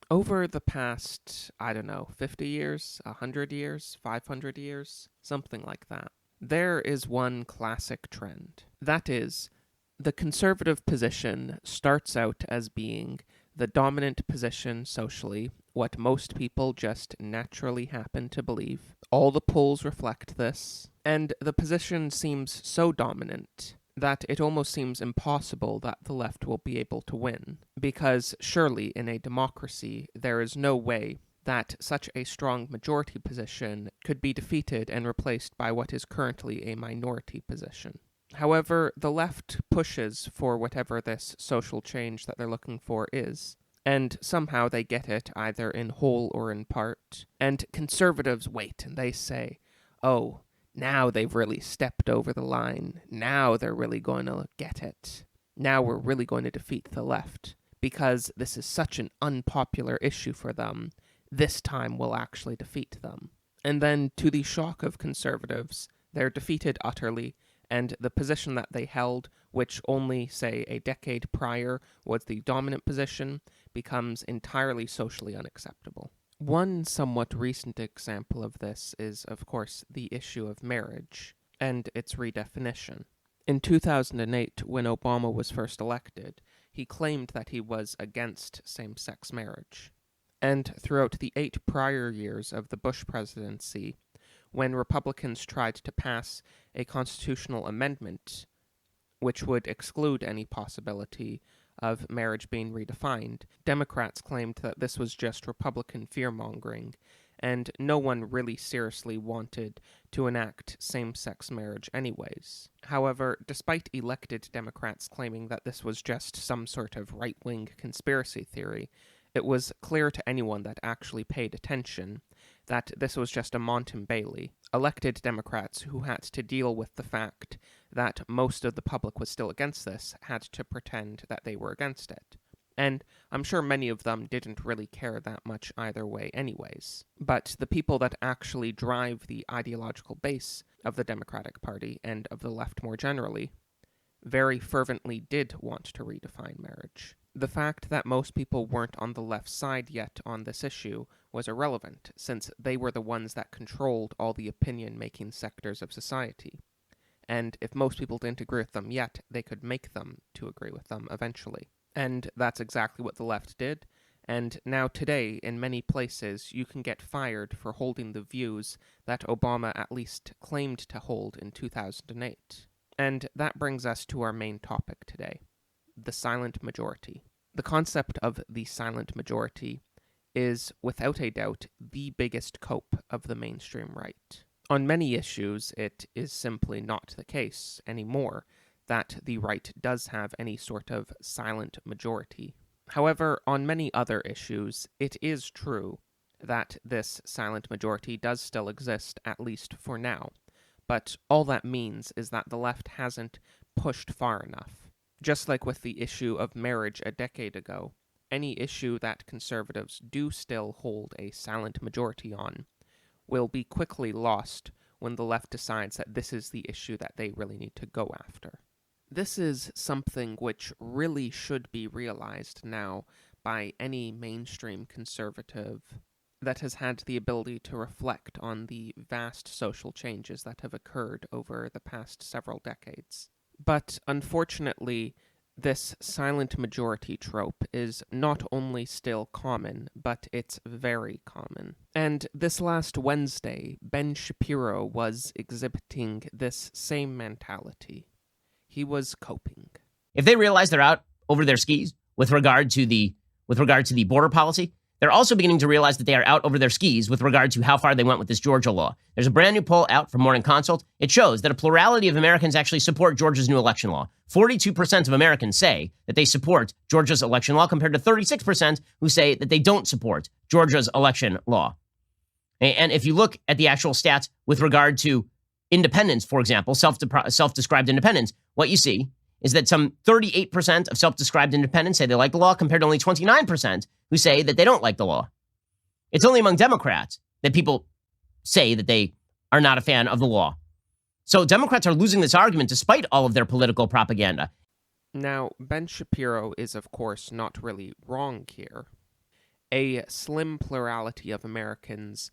Over the past, I don't know, 50 years, 100 years, 500 years, something like that, there is one classic trend. That is, the conservative position starts out as being the dominant position socially, what most people just naturally happen to believe. All the polls reflect this, and the position seems so dominant that it almost seems impossible that the left will be able to win. Because surely in a democracy, there is no way that such a strong majority position could be defeated and replaced by what is currently a minority position. However, the left pushes for whatever this social change that they're looking for is, and somehow they get it either in whole or in part. And conservatives wait and they say, oh, now they've really stepped over the line. Now they're really going to get it. Now we're really going to defeat the left. Because this is such an unpopular issue for them, this time we'll actually defeat them. And then, to the shock of conservatives, they're defeated utterly, and the position that they held, which only, say, a decade prior was the dominant position, becomes entirely socially unacceptable. One somewhat recent example of this is, of course, the issue of marriage and its redefinition. In 2008, when Obama was first elected, he claimed that he was against same-sex marriage. And throughout the 8 prior years of the Bush presidency, when Republicans tried to pass a constitutional amendment which would exclude any possibility of marriage being redefined, Democrats claimed that this was just Republican fear-mongering, and no one really seriously wanted to enact same-sex marriage anyways. However, despite elected Democrats claiming that this was just some sort of right-wing conspiracy theory, it was clear to anyone that actually paid attention that this was just a Mountain Bailey. Elected Democrats who had to deal with the fact that most of the public was still against this had to pretend that they were against it. And I'm sure many of them didn't really care that much either way anyways. But the people that actually drive the ideological base of the Democratic Party and of the left more generally very fervently did want to redefine marriage. The fact that most people weren't on the left side yet on this issue was irrelevant, since they were the ones that controlled all the opinion-making sectors of society. And if most people didn't agree with them yet, they could make them to agree with them eventually. And that's exactly what the left did, and now today, in many places, you can get fired for holding the views that Obama at least claimed to hold in 2008. And that brings us to our main topic today, the silent majority. The concept of the silent majority is, without a doubt, the biggest cope of the mainstream right. On many issues, it is simply not the case anymore that the right does have any sort of silent majority. However, on many other issues, it is true that this silent majority does still exist, at least for now. But all that means is that the left hasn't pushed far enough. Just like with the issue of marriage a decade ago, any issue that conservatives do still hold a silent majority on will be quickly lost when the left decides that this is the issue that they really need to go after. This is something which really should be realized now by any mainstream conservative that has had the ability to reflect on the vast social changes that have occurred over the past several decades. But unfortunately, this silent majority trope is not only still common, but it's very common. And this last Wednesday, Ben Shapiro was exhibiting this same mentality. He was coping. If they realize they're out over their skis with regard to the border policy, they're also beginning to realize that they are out over their skis with regard to how far they went with this Georgia law. There's a brand new poll out from Morning Consult. It shows that a plurality of Americans actually support Georgia's new election law. 42% of Americans say that they support Georgia's election law compared to 36% who say that they don't support Georgia's election law. And if you look at the actual stats with regard to independents, for example, self-described independents, what you see is that some 38% of self-described independents say they like the law compared to only 29% who say that they don't like the law. It's only among Democrats that people say that they are not a fan of the law. So Democrats are losing this argument despite all of their political propaganda. Now, Ben Shapiro is, of course, not really wrong here. A slim plurality of Americans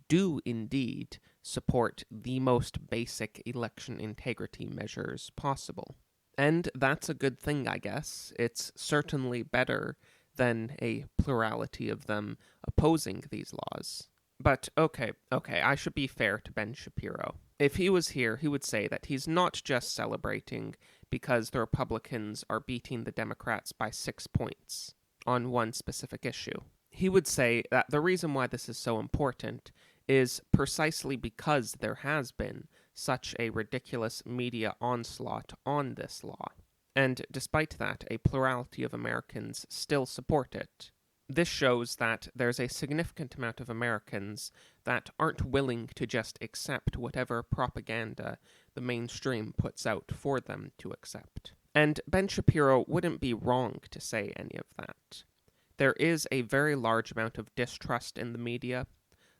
do indeed support the most basic election integrity measures possible. And that's a good thing, I guess. It's certainly better than a plurality of them opposing these laws. But okay, I should be fair to Ben Shapiro. If he was here, he would say that he's not just celebrating because the Republicans are beating the Democrats by 6 points on one specific issue. He would say that the reason why this is so important is precisely because there has been such a ridiculous media onslaught on this law. And despite that, a plurality of Americans still support it. This shows that there's a significant amount of Americans that aren't willing to just accept whatever propaganda the mainstream puts out for them to accept. And Ben Shapiro wouldn't be wrong to say any of that. There is a very large amount of distrust in the media,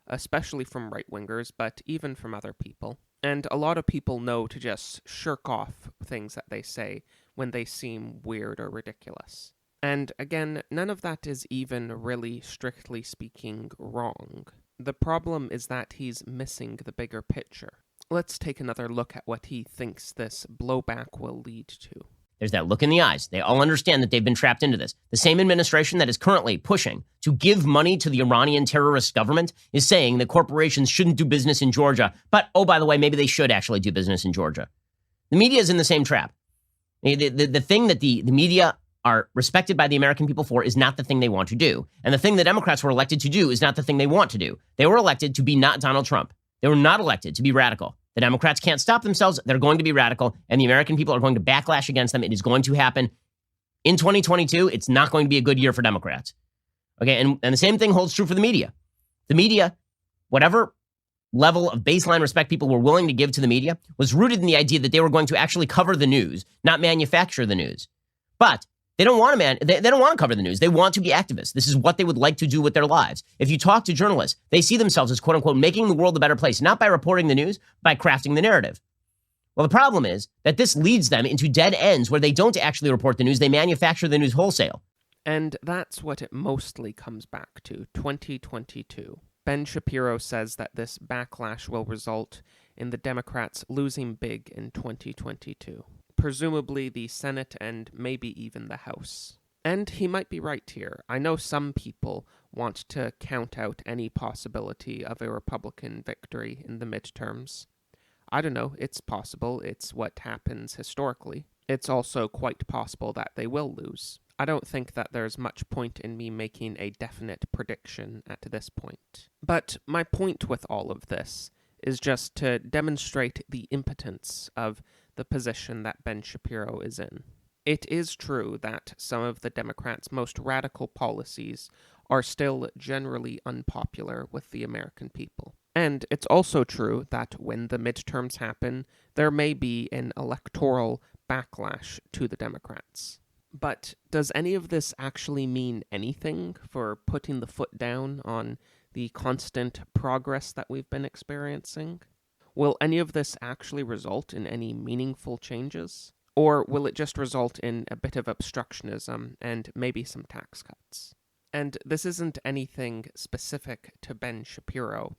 especially from right-wingers, but even from other people. And a lot of people know to just shirk off things that they say when they seem weird or ridiculous. And again, none of that is even really, strictly speaking, wrong. The problem is that he's missing the bigger picture. Let's take another look at what he thinks this blowback will lead to. There's that look in the eyes. They all understand that they've been trapped into this. The same administration that is currently pushing to give money to the Iranian terrorist government is saying that corporations shouldn't do business in Georgia. But, oh, by the way, maybe they should actually do business in Georgia. The media is in the same trap. The thing that the media are respected by the American people for is not the thing they want to do. And the thing the Democrats were elected to do is not the thing they want to do. They were elected to be not Donald Trump. They were not elected to be radical. The Democrats can't stop themselves. They're going to be radical, and the American people are going to backlash against them. It is going to happen. In 2022, it's not going to be a good year for Democrats. Okay, and the same thing holds true for the media. The media, whatever level of baseline respect people were willing to give to the media, was rooted in the idea that they were going to actually cover the news, not manufacture the news. But they don't want to they don't want to cover the news. They want to be activists. This is what they would like to do with their lives. If you talk to journalists, they see themselves as, quote unquote, making the world a better place, not by reporting the news, by crafting the narrative. Well, the problem is that this leads them into dead ends where they don't actually report the news. They manufacture the news wholesale. And that's what it mostly comes back to, 2022. Ben Shapiro says that this backlash will result in the Democrats losing big in 2022. Presumably the Senate and maybe even the House. And he might be right here. I know some people want to count out any possibility of a Republican victory in the midterms. I don't know, it's possible. It's what happens historically. It's also quite possible that they will lose. I don't think that there's much point in me making a definite prediction at this point. But my point with all of this is just to demonstrate the impotence of the position that Ben Shapiro is in. It is true that some of the Democrats' most radical policies are still generally unpopular with the American people. And it's also true that when the midterms happen, there may be an electoral backlash to the Democrats. But does any of this actually mean anything for putting the foot down on the constant progress that we've been experiencing? Will any of this actually result in any meaningful changes? Or will it just result in a bit of obstructionism and maybe some tax cuts? And this isn't anything specific to Ben Shapiro.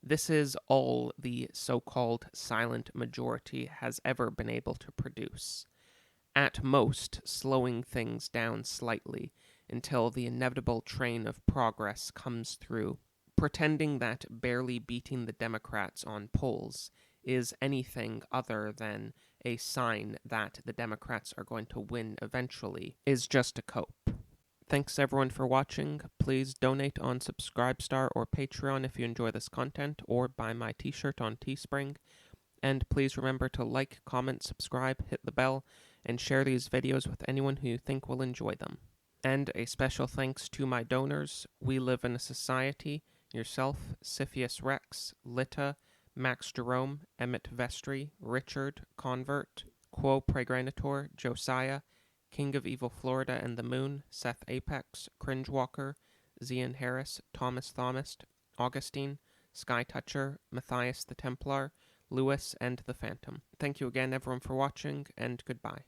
This is all the so-called silent majority has ever been able to produce. At most, slowing things down slightly until the inevitable train of progress comes through. Pretending that barely beating the Democrats on polls is anything other than a sign that the Democrats are going to win eventually is just a cope. Thanks everyone for watching. Please donate on Subscribestar or Patreon if you enjoy this content, or buy my t-shirt on Teespring. And please remember to like, comment, subscribe, hit the bell, and share these videos with anyone who you think will enjoy them. And a special thanks to my donors. We live in a society. Yourself, Siphius Rex, Litta, Max Jerome, Emmett Vestry, Richard, Convert, Quo Pregranator, Josiah, King of Evil Florida and the Moon, Seth Apex, Cringewalker, Zian Harris, Thomas Thomist, Augustine, Sky Toucher, Matthias the Templar, Lewis, and the Phantom. Thank you again everyone for watching, and goodbye.